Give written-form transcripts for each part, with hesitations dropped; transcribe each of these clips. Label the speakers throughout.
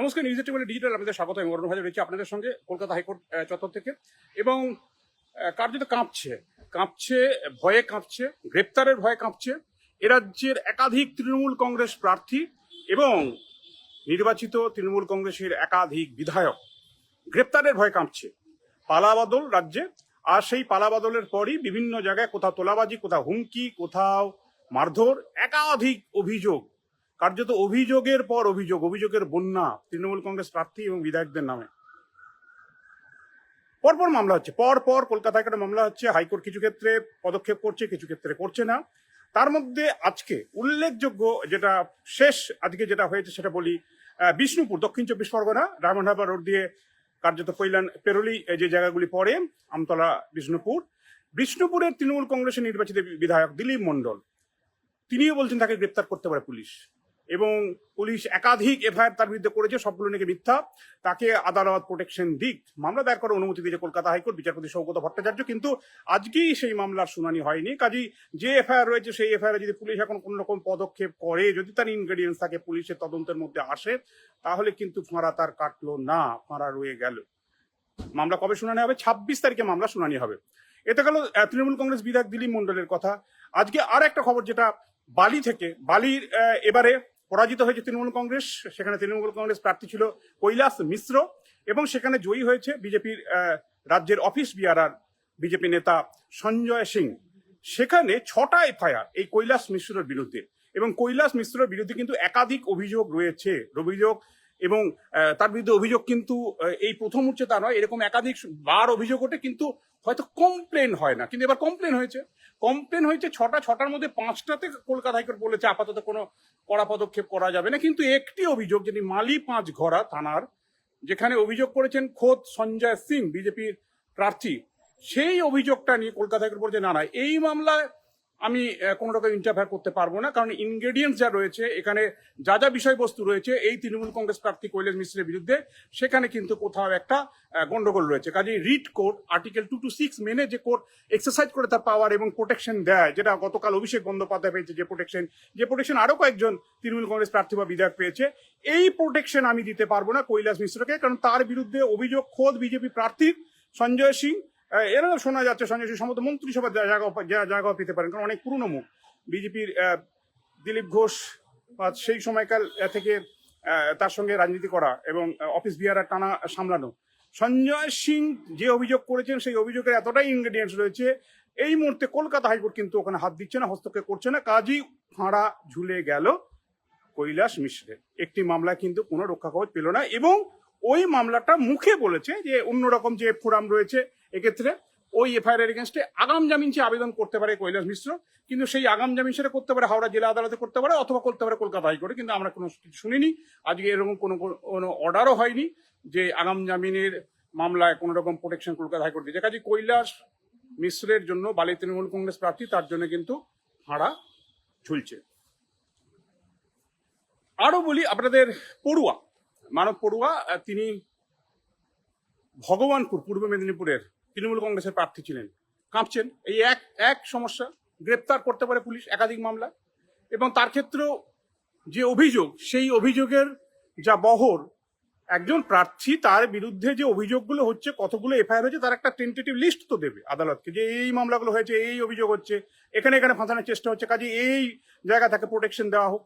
Speaker 1: নমস্কার, news eighteen digital আপনাদের স্বাগত। আমি অরুণ ভাই রয়েছি আপনাদের সঙ্গে কলকাতা হাইকোর্ট চত্বর থেকে। এবং কার্যত কাঁপছে, ভয়ে কাঁপছে, গ্রেপ্তারের ভয়ে কাঁপছে এ রাজ্যের একাধিক তৃণমূল কংগ্রেস প্রার্থী এবং নির্বাচিত তৃণমূল কংগ্রেসের একাধিক বিধায়ক গ্রেপ্তারের ভয়ে কাঁপছে। পালাবদল রাজ্যে, আর সেই পালাবদলের পরই বিভিন্ন জায়গায় কোথাও তোলাবাজি, কোথাও হুমকি, কোথাও মারধর, একাধিক অভিযোগ, কার্যত অভিযোগের পর অভিযোগ, অভিযোগের বন্যা তৃণমূল কংগ্রেস প্রার্থী এবং বিধায়কদের নামে। পরপর মামলা হচ্ছে, পরপর কলকাতা হাইকোর্টে মামলা হচ্ছে। হাইকোর্ট কিছু ক্ষেত্রে পদক্ষেপ করছে, কিছু ক্ষেত্রে করছে না। তার মধ্যে আজকে উল্লেখযোগ্য যেটা শেষ আজকে যেটা হয়েছে সেটা বলি। বিষ্ণুপুর, দক্ষিণ চব্বিশ পরগনা, ডায়মন্ড হারবার রোড দিয়ে কার্যত কৈলান পেরোলি যে জায়গাগুলি পড়ে, আমতলা, বিষ্ণুপুরের তৃণমূল কংগ্রেসের নির্বাচিত বিধায়ক দিলীপ মণ্ডল, তিনিও বলছেন তাকে গ্রেপ্তার করতে পারে পুলিশ, এবং পুলিশ একাধিক এফআইআর তার বিরুদ্ধে করেছে, সবগুলো নাকি মিথ্যা। তাকে আদালত প্রোটেকশন দিক, মামলা দায়ের করার অনুমতি দিয়েছে কলকাতা হাইকোর্ট, বিচারপতি সৌগত ভট্টাচার্য। কিন্তু আজকেই সেই মামলার শুনানি হয়নি। কাজেই যে এফআইআর রয়েছে সেই এফআইআর যদি পুলিশ এখন কোন রকম পদক্ষেপ করে, যদি তার ইনগ্রেডিয়েন্টস থাকে পুলিশের তদন্তের মধ্যে আসে, তাহলে কিন্তু ফাঁড়া তার কাটলো না, ফাঁড়া রয়ে গেল। মামলা কবে শুনানি হবে? 26 তারিখে মামলা শুনানি হবে। এতে গেল তৃণমূল কংগ্রেস বিধায়ক দিলীপ মণ্ডলের কথা। আজকে আর একটা খবর, যেটা বালির এবারে পরাজিত হয়েছে তৃণমূল কংগ্রেস। সেখানে তৃণমূল কংগ্রেস প্রার্থী ছিল কৈলাস মিশ্র, এবং সেখানে জয়ী হয়েছে বিজেপির রাজ্যের অফিস বিয়ারার বিজেপি নেতা সঞ্জয় সিং। সেখানে 6টা এফআইআর এই কৈলাস মিশ্রের বিরুদ্ধে, এবং কৈলাস মিশ্রের বিরুদ্ধে কিন্তু একাধিক অভিযোগ রয়েছে, এবং তার বিরুদ্ধে অভিযোগ কিন্তু এই প্রথম উঠছে তা নয়, এরকম একাধিক বার অভিযোগ ওঠে, কিন্তু হয়তো কমপ্লেন হয় না। কিন্তু এবার কমপ্লেন হয়েছে 6টার মধ্যে 5টাতে কলকাতা হাইকোর্ট বলেছে আপাতত কোনো কড়া পদক্ষেপ করা যাবে না। কিন্তু একটি অভিযোগ, যেটি মালি পাঁচঘড়া থানার, যেখানে অভিযোগ করেছেন খোদ সঞ্জয় সিং, বিজেপির প্রার্থী, সেই অভিযোগটা নিয়ে কলকাতা হাইকোর্ট বলছে না, এই মামলায় আমি কোনো রকম ইন্টারফেয়ার করতে পারবো না, কারণ ইনগ্রেডিয়েন্টস যা রয়েছে, এখানে যা বিষয়বস্তু রয়েছে এই তৃণমূল কংগ্রেস প্রার্থী কৈলাস মিশ্রের বিরুদ্ধে, সেখানে কিন্তু কোথাও একটা গন্ডগোল রয়েছে। কাজেই রিট কোর্ট আর্টিকেল 226 মেনে যে কোর্ট এক্সারসাইজ করে তার পাওয়ার এবং প্রোটেকশন দেয়, যেটা গতকাল অভিষেক বন্দ্যোপাধ্যায় পেয়েছে, যে প্রোটেকশন আরো কয়েকজন তৃণমূল কংগ্রেস প্রার্থী বা বিধায়ক পেয়েছে, এই প্রোটেকশন আমি দিতে পারবো না কৈলাস মিশ্রকে, কারণ তার বিরুদ্ধে অভিযোগ খোদ বিজেপি প্রার্থী সঞ্জয় সিং। এরা শোনা যাচ্ছে সঞ্জয় সিং সম্ভবত মন্ত্রিসভার জায়গা পেতে পারেন, কারণ অনেক পুরনো মুখ। বিজেপির দিলীপ ঘোষ সেই সময়কাল থেকে তার সঙ্গে রাজনীতি করা এবং অফিস বিহার টানা সামলানো। সঞ্জয় সিং যে অভিযোগ করেছেন, সেই অভিযোগের এতটাই ইনগ্রেডিয়েন্টস রয়েছে, এই মুহূর্তে কলকাতা হাইকোর্ট কিন্তু ওখানে হাত দিচ্ছে না, হস্তক্ষেপ করছে না। কাজই ফাঁড়া ঝুলে গেল কৈলাস মিশ্রের। একটি মামলা কিন্তু কোনো রক্ষা কবচ পেল না, এবং ওই মামলাটা মুখে বলেছে যে অন্যরকম যে ফোরাম রয়েছে, এক্ষেত্রে ওই এফআইআর এর এগেনস্টে আগাম জামিন চেয়ে আবেদন করতে পারে কৈলাস মিশ্র। কিন্তু সেই আগাম জামিন সেটা করতে পারে হাওড়া জেলা আদালতে করতে পারে, অথবা করতে পারে কলকাতা হাইকোর্টে। কিন্তু আমরা কোনো কিছু শুনিনি, আজকে এরকম কোনো অর্ডারও হয়নি যে আগাম জামিনের মামলায় কোনো রকম প্রোটেকশন কলকাতা হাইকোর্ট দিয়েছে। কাজে কৈলাস মিশ্রের জন্য, বালি তৃণমূল কংগ্রেস প্রার্থী, তার জন্য কিন্তু ফাঁড়া ঝুলছে। আরো বলি আপনাদের, মানব পড়ুয়া, তিনি ভগবানপুর, পূর্ব মেদিনীপুরের তৃণমূল কংগ্রেসের প্রার্থী ছিলেন, কাঁপছেন। এই এক সমস্যা, গ্রেপ্তার করতে পারে পুলিশ একাধিক মামলা, এবং তার ক্ষেত্রেও যে অভিযোগ, সেই অভিযোগের যা বহর, একজন প্রার্থী তার বিরুদ্ধে যে অভিযোগগুলো হচ্ছে, কতগুলো এফআইআর হয়েছে, তার একটা টেন্টেটিভ লিস্ট তো দেবে আদালতকে, যে এই মামলাগুলো হয়েছে, এই অভিযোগ হচ্ছে, এখানে ফাঁসানোর চেষ্টা হচ্ছে, কাজে এই জায়গা তাকে প্রোটেকশন দেওয়া হোক,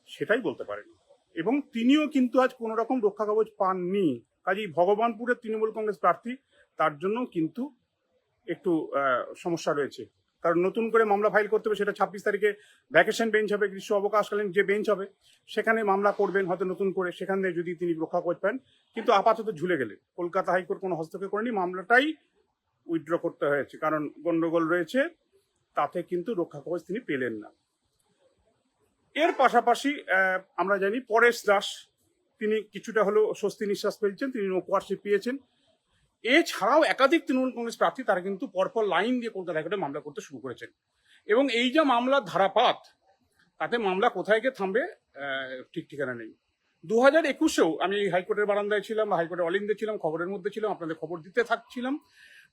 Speaker 1: সেটাই বলতে পারেন। এবং তিনিও কিন্তু আজ কোন রকম রক্ষা কবচ পাননি। কাজেই ভগবানপুরের তৃণমূল কংগ্রেস প্রার্থী, তার জন্য কিন্তু একটু সমস্যা রয়েছে, কারণ নতুন করে মামলা ফাইল করতে হবে। সেটা 26 তারিখে ভ্যাকেশন বেঞ্চ হবে, গ্রীষ্ম অবকাশকালীন যে বেঞ্চ হবে, সেখানে মামলা করবেন হয়তো নতুন করে, সেখানে যদি তিনি রক্ষা কবচ পান। কিন্তু আপাতত ঝুলে গেলে, কলকাতা হাইকোর্ট কোনো হস্তক্ষেপ করেনি, মামলাটাই উইথড্র করতে হয়েছে, কারণ গন্ডগোল রয়েছে, তাতে কিন্তু রক্ষা কবচ তিনি পেলেন না। এর পাশাপাশি আমরা জানি পরেশ দাস, তিনি কিছুটা হলেও স্বস্তি নিঃশ্বাস ফেলছেন, তিনি নৌকোয়ারশিপ পেয়েছেন। এছাড়াও একাধিক তৃণমূল কংগ্রেস প্রার্থী, তারা কিন্তু পরপর লাইন দিয়ে কলকাতা হাইকোর্টে মামলা করতে শুরু করেছেন। এবং এই যে মামলার ধারাপাত, তাতে মামলা কোথায় গিয়ে থামবে ঠিক ঠিকানা নেই। 2021-এও আমি হাইকোর্টের বারান্দায় ছিলাম, হাইকোর্টের অলিন্দে ছিলাম, খবরের মধ্যে ছিলাম, আপনাদের খবর দিতে থাকছিলাম।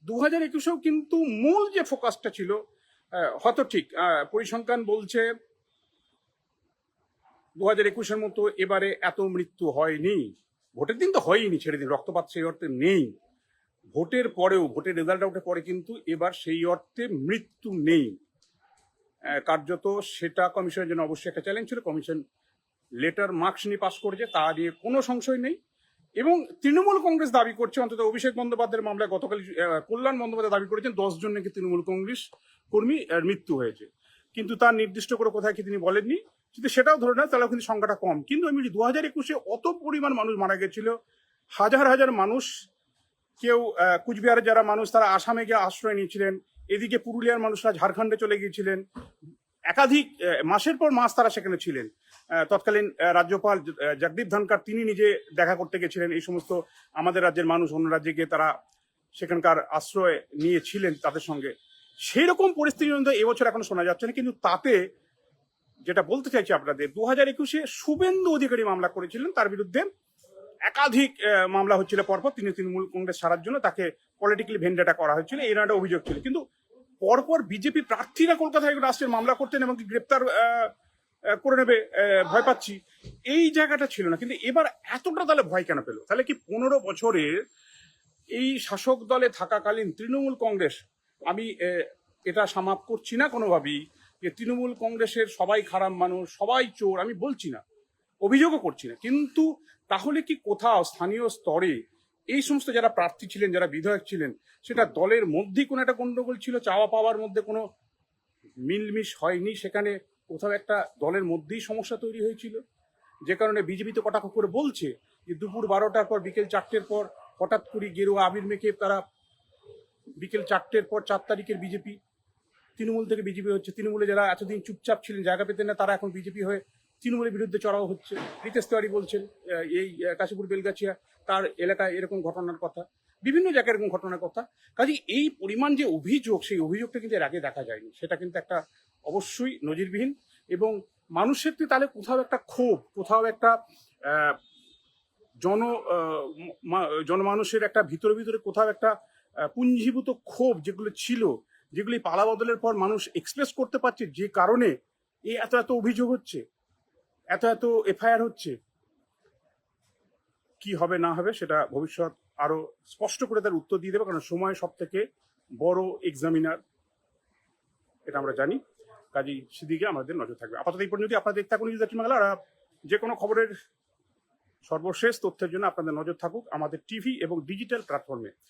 Speaker 1: 2021-এও কিন্তু মূল যে ফোকাসটা ছিল, হয়তো ঠিক পরিসংখ্যান বলছে 2021-এর মতো এবারে এত মৃত্যু হয়নি। ভোটের দিন তো হয়নি, ছেড়ে দিন, রক্তপাত সেই অর্থে নেই। ভোটের পরেও, ভোটের রেজাল্ট আউটের পরে কিন্তু এবার সেই অর্থে মৃত্যু নেই। কার্যত সেটা কমিশনের জন্য অবশ্যই একটা চ্যালেঞ্জ ছিল। কমিশন লেটার মার্কস নিয়ে পাস করেছে, তা নিয়ে কোনো সংশয় নেই। এবং তৃণমূল কংগ্রেস দাবি করছে, অন্তত অভিষেক বন্দ্যোপাধ্যায়ের মামলায় গতকাল কল্যাণ বন্দ্যোপাধ্যায় দাবি করেছেন 10 জন নাকি তৃণমূল কংগ্রেস কর্মী মৃত্যু হয়েছে, কিন্তু তার নির্দিষ্ট করে কোথায় কি তিনি বলেননি। যদি সেটাও ধরে নেয় তাহলে কিন্তু সংখ্যাটা কম। কিন্তু আমি 2021-এ অত পরিমাণ মানুষ মারা গেছিল, হাজার হাজার মানুষ, কেউ কুচবিহারের যারা মানুষ তারা আসামে গিয়ে আশ্রয় নিয়েছিলেন, এদিকে পুরুলিয়ার মানুষরা ঝাড়খণ্ডে চলে গিয়েছিলেন, একাধিক মাসের পর মাস তারা সেখানে ছিলেন। তৎকালীন রাজ্যপাল জগদীপ ধনকর তিনি নিজে দেখা করতে গেছিলেন এই সমস্ত আমাদের রাজ্যের মানুষ, অন্য রাজ্যে গিয়ে তারা সেখানকার আশ্রয় নিয়েছিলেন তাদের সঙ্গে। সেই রকম পরিস্থিতি এবছর এখন শোনা যাচ্ছে না। কিন্তু তাতে যেটা বলতে চাইছি আপনাদের, 2021-এ শুভেন্দু অধিকারী মামলা করেছিলেন, তার বিরুদ্ধে একাধিক মামলা হচ্ছিল পরপর, তিনি তৃণমূল কংগ্রেস ছাড়ার জন্য তাকে পলিটিক্যালি ভেন্ডাটা করা হয়েছিল, এই একটা অভিযোগ ছিল। কিন্তু পরপর বিজেপি প্রার্থীরা কলকাতায় রাষ্ট্রের মামলা করতেন এবং গ্রেপ্তার করে নেবে, ভয় পাচ্ছি, এই জায়গাটা ছিল না। কিন্তু এবার এতটা তাহলে ভয় কেন পেল? তাহলে কি 15 বছরের এই শাসক দলে থাকাকালীন তৃণমূল কংগ্রেস, আমি এটা সামাপ করছি না কোনোভাবেই যে তৃণমূল কংগ্রেসের সবাই খারাপ মানুষ, সবাই চোর, আমি বলছি না, অভিযোগও করছি না, কিন্তু তাহলে কি কোথাও স্থানীয় স্তরে এই সমস্ত যারা প্রার্থী ছিলেন, যারা বিধায়ক ছিলেন, সেটা দলের মধ্যেই কোনো একটা গন্ডগোল ছিল, চাওয়া পাওয়ার মধ্যে কোনো মিলমিশ হয়নি, সেখানে কোথাও একটা দলের মধ্যেই সমস্যা তৈরি হয়েছিল, যে কারণে বিজেপি তো কটাক্ষ করে বলছে যে দুপুর 12টার পর বিকেল 4টের পর হঠাৎ করে গেরুয়া আবির মেখে তারা বিকেল 4টের পর 4 তারিখের বিজেপি, তৃণমূল থেকে বিজেপি হচ্ছে। তৃণমূলে যারা এতদিন চুপচাপ ছিলেন, জায়গা পেতেন না, তারা এখন বিজেপি হয়ে তৃণমূলের বিরুদ্ধে চড়াও হচ্ছে। রিতেশ তিওয়ারি বলছেন এই কাশীপুর বেলগাছিয়া তার এলাকায় এরকম ঘটনার কথা, বিভিন্ন জায়গায় এরকম ঘটনার কথা। কাজে এই পরিমাণ যে অভিযোগ, সেই অভিযোগটা কিন্তু এর আগে দেখা যায়নি। সেটা কিন্তু একটা অবশ্যই নজিরবিহীন। এবং মানুষের তাহলে কোথাও একটা ক্ষোভ, কোথাও একটা জনমানুষের একটা ভিতরে ভিতরে কোথাও একটা পুঞ্জীভূত ক্ষোভ যেগুলো ছিল, যেগুলি পালা বদলের পর মানুষ এক্সপ্রেস করতে পারছে, যে কারণে এই এত এত অভিযোগ হচ্ছে, এত এত এফআইআর হচ্ছে। কি হবে না হবে সেটা ভবিষ্যৎ আরো স্পষ্ট করে তার উত্তর দিয়ে দেবে, কারণ সময় সব থেকে বড় এক্সামিনার, এটা আমরা জানি। কাজেই সেদিকে আমাদের নজর থাকবে। আপাতত এই পর্যন্ত। আপনারা দেখতে থাকুন নিউজ 18 বাংলা। আর যে কোনো খবরের সর্বশেষ তথ্যের জন্য আপনাদের নজর থাকুক আমাদের টিভি এবং ডিজিটাল প্ল্যাটফর্মে।